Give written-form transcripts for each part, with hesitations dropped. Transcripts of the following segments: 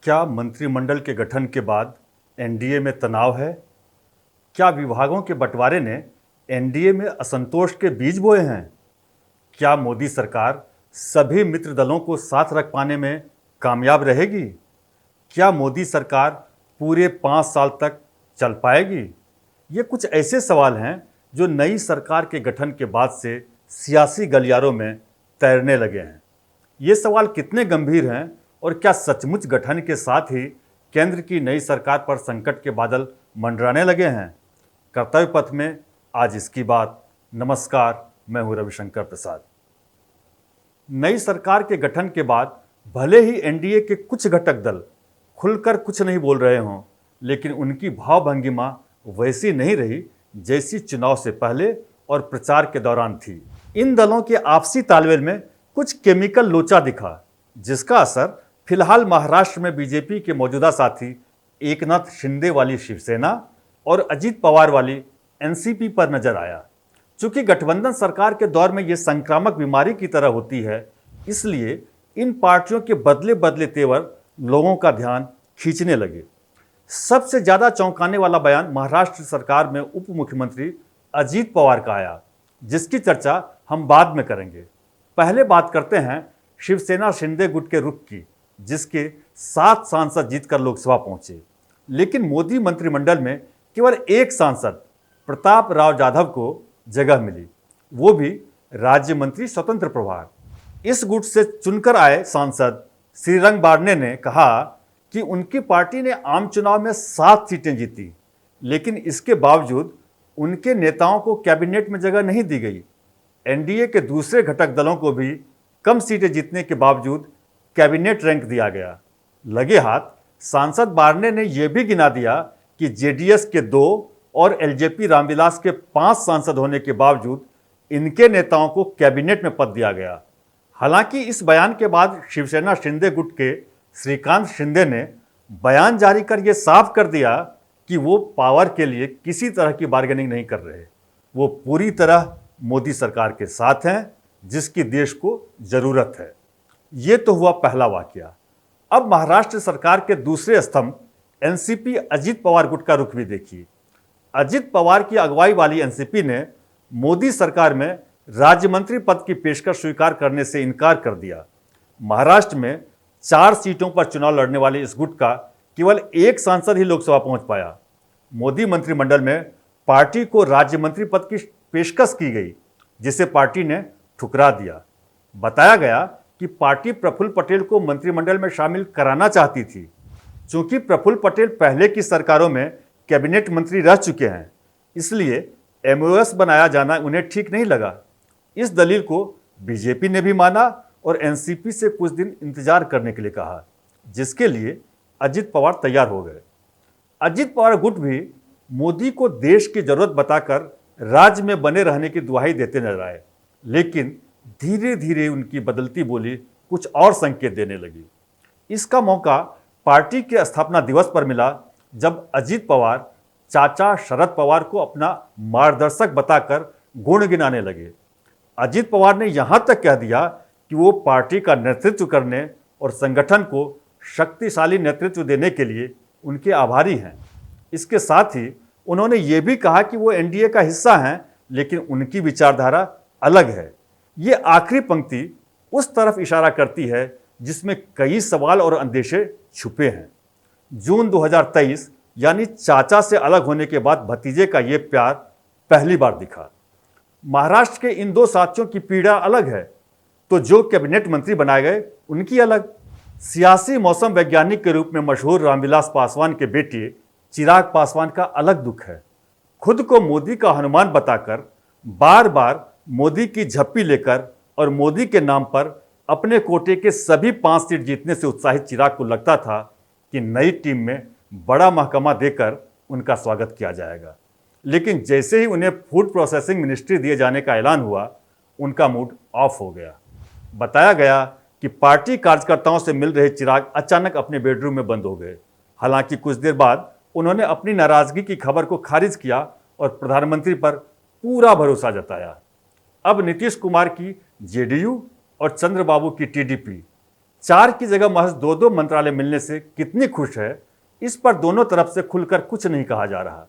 क्या मंत्रिमंडल के गठन के बाद एनडीए में तनाव है? क्या विभागों के बंटवारे ने एनडीए में असंतोष के बीज बोए हैं? क्या मोदी सरकार सभी मित्र दलों को साथ रख पाने में कामयाब रहेगी? क्या मोदी सरकार पूरे 5 साल तक चल पाएगी? ये कुछ ऐसे सवाल हैं जो नई सरकार के गठन के बाद से सियासी गलियारों में तैरने लगे हैं। ये सवाल कितने गंभीर हैं और क्या सचमुच गठन के साथ ही केंद्र की नई सरकार पर संकट के बादल मंडराने लगे हैं? कर्तव्य पथ में आज इसकी बात। नमस्कार, मैं हूं रविशंकर प्रसाद। नई सरकार के गठन के बाद भले ही एनडीए के कुछ घटक दल खुलकर कुछ नहीं बोल रहे हों, लेकिन उनकी भावभंगिमा वैसी नहीं रही जैसी चुनाव से पहले और प्रचार के दौरान थी। इन दलों के आपसी तालमेल में कुछ केमिकल लोचा दिखा, जिसका असर फिलहाल महाराष्ट्र में बीजेपी के मौजूदा साथी एकनाथ शिंदे वाली शिवसेना और अजित पवार वाली एनसीपी पर नजर आया। चूंकि गठबंधन सरकार के दौर में यह संक्रामक बीमारी की तरह होती है, इसलिए इन पार्टियों के बदले बदले तेवर लोगों का ध्यान खींचने लगे। सबसे ज्यादा चौंकाने वाला बयान महाराष्ट्र सरकार में उप मुख्यमंत्री अजित पवार का आया, जिसकी चर्चा हम बाद में करेंगे। पहले बात करते हैं शिवसेना शिंदे गुट के रुख की, जिसके 7 सांसद जीतकर लोकसभा पहुंचे, लेकिन मोदी मंत्रिमंडल में केवल एक सांसद प्रताप राव जाधव को जगह मिली, वो भी राज्य मंत्री स्वतंत्र प्रभार। इस गुट से चुनकर आए सांसद श्रीरंग बारने ने कहा कि उनकी पार्टी ने आम चुनाव में 7 सीटें जीती, लेकिन इसके बावजूद उनके नेताओं को कैबिनेट में जगह नहीं दी गई। एनडीए के दूसरे घटक दलों को भी कम सीटें जीतने के बावजूद कैबिनेट रैंक दिया गया। लगे हाथ सांसद बारने ने यह भी गिना दिया कि जेडीएस के 2 और एलजेपी रामविलास के 5 सांसद होने के बावजूद इनके नेताओं को कैबिनेट में पद दिया गया। हालांकि इस बयान के बाद शिवसेना शिंदे गुट के श्रीकांत शिंदे ने बयान जारी कर यह साफ कर दिया कि वो पावर के लिए किसी तरह की बार्गेनिंग नहीं कर रहे। वो पूरी तरह मोदी सरकार के साथ हैं, जिसकी देश को जरूरत है। ये तो हुआ पहला वाकया। अब महाराष्ट्र सरकार के दूसरे स्तंभ एनसीपी अजित पवार गुट का रुख भी देखिए। अजित पवार की अगुवाई वाली एनसीपी ने मोदी सरकार में राज्य मंत्री पद की पेशकश स्वीकार करने से इनकार कर दिया। महाराष्ट्र में 4 सीटों पर चुनाव लड़ने वाले इस गुट का केवल एक सांसद ही लोकसभा पहुंच पाया। मोदी मंत्रिमंडल में पार्टी को राज्य मंत्री पद की पेशकश की गई, जिसे पार्टी ने ठुकरा दिया। बताया गया कि पार्टी प्रफुल्ल पटेल को मंत्रिमंडल में शामिल कराना चाहती थी। चूंकि प्रफुल्ल पटेल पहले की सरकारों में कैबिनेट मंत्री रह चुके हैं, इसलिए एमओएस बनाया जाना उन्हें ठीक नहीं लगा। इस दलील को बीजेपी ने भी माना और एनसीपी से कुछ दिन इंतजार करने के लिए कहा, जिसके लिए अजित पवार तैयार हो गए। अजित पवार गुट भी मोदी को देश की जरूरत बताकर राज्य में बने रहने की दुहाई देते नजर आए, लेकिन धीरे धीरे उनकी बदलती बोली कुछ और संकेत देने लगी। इसका मौका पार्टी के स्थापना दिवस पर मिला, जब अजित पवार चाचा शरद पवार को अपना मार्गदर्शक बताकर गुण गिनाने लगे। अजित पवार ने यहां तक कह दिया कि वो पार्टी का नेतृत्व करने और संगठन को शक्तिशाली नेतृत्व देने के लिए उनके आभारी हैं। इसके साथ ही उन्होंने ये भी कहा कि वो एनडीए का हिस्सा हैं, लेकिन उनकी विचारधारा अलग है। ये आखिरी पंक्ति उस तरफ इशारा करती है जिसमें कई सवाल और अंदेशे छुपे हैं। जून 2023 यानी चाचा से अलग होने के बाद भतीजे का ये प्यार पहली बार दिखा। महाराष्ट्र के इन 2 साथियों की पीड़ा अलग है, तो जो कैबिनेट मंत्री बनाए गए उनकी अलग। सियासी मौसम वैज्ञानिक के रूप में मशहूर रामविलास पासवान के बेटे चिराग पासवान का अलग दुख है। खुद को मोदी का हनुमान बताकर बार बार मोदी की झप्पी लेकर और मोदी के नाम पर अपने कोटे के सभी 5 सीट जीतने से उत्साहित चिराग को लगता था कि नई टीम में बड़ा महकमा देकर उनका स्वागत किया जाएगा। लेकिन जैसे ही उन्हें फूड प्रोसेसिंग मिनिस्ट्री दिए जाने का ऐलान हुआ, उनका मूड ऑफ हो गया। बताया गया कि पार्टी कार्यकर्ताओं से मिल रहे चिराग अचानक अपने बेडरूम में बंद हो गए। हालांकि कुछ देर बाद उन्होंने अपनी नाराजगी की खबर को खारिज किया और प्रधानमंत्री पर पूरा भरोसा जताया। अब नीतीश कुमार की जेडीयू और चंद्रबाबू की टीडीपी 4 की जगह महज 2-2 मंत्रालय मिलने से कितनी खुश है, इस पर दोनों तरफ से खुलकर कुछ नहीं कहा जा रहा।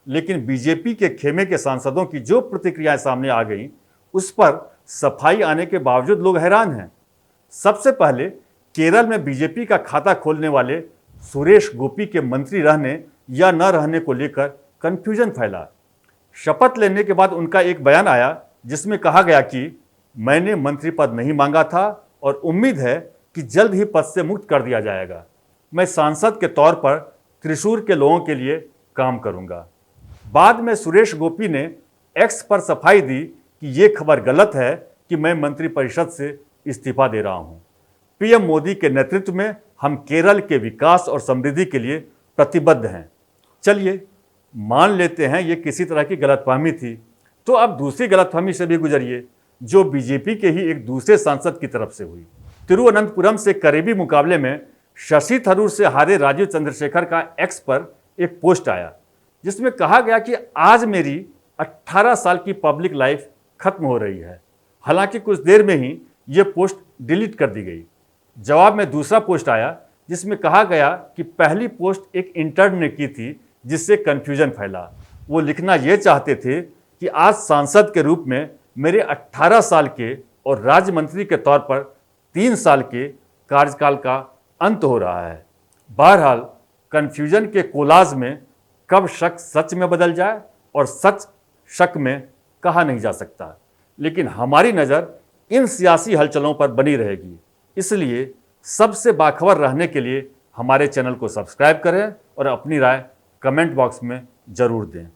लेकिन बीजेपी के खेमे के सांसदों की जो प्रतिक्रियाएं सामने आ गई, उस पर सफाई आने के बावजूद लोग हैरान हैं। सबसे पहले केरल में बीजेपी का खाता खोलने वाले सुरेश गोपी के मंत्री रहने या न रहने को लेकर कंफ्यूजन फैला। शपथ लेने के बाद उनका एक बयान आया जिसमें कहा गया कि मैंने मंत्री पद नहीं मांगा था और उम्मीद है कि जल्द ही पद से मुक्त कर दिया जाएगा। मैं सांसद के तौर पर त्रिशूर के लोगों के लिए काम करूंगा। बाद में सुरेश गोपी ने एक्स पर सफाई दी कि ये खबर गलत है कि मैं मंत्रिपरिषद से इस्तीफा दे रहा हूं। पीएम मोदी के नेतृत्व में हम केरल के विकास और समृद्धि के लिए प्रतिबद्ध हैं। चलिए मान लेते हैं ये किसी तरह की गलतफहमी थी, तो अब दूसरी गलतफहमी से भी गुजरिए जो बीजेपी के ही एक दूसरे सांसद की तरफ से हुई। तिरुवनंतपुरम से करीबी मुकाबले में शशि थरूर से हारे राजीव चंद्रशेखर का एक्स पर एक पोस्ट आया जिसमें कहा गया कि आज मेरी 18 साल की पब्लिक लाइफ खत्म हो रही है। हालांकि कुछ देर में ही ये पोस्ट डिलीट कर दी गई। जवाब में दूसरा पोस्ट आया जिसमें कहा गया कि पहली पोस्ट एक इंटर्न ने की थी जिससे कन्फ्यूजन फैला। वो लिखना ये चाहते थे कि आज सांसद के रूप में मेरे 18 साल के और राज्य मंत्री के तौर पर 3 साल के कार्यकाल का अंत हो रहा है। बहरहाल कन्फ्यूजन के कोलाज में कब शक सच में बदल जाए और सच शक में कहा नहीं जा सकता, लेकिन हमारी नज़र इन सियासी हलचलों पर बनी रहेगी। इसलिए सबसे बाखबर रहने के लिए हमारे चैनल को सब्सक्राइब करें और अपनी राय कमेंट बॉक्स में ज़रूर दें।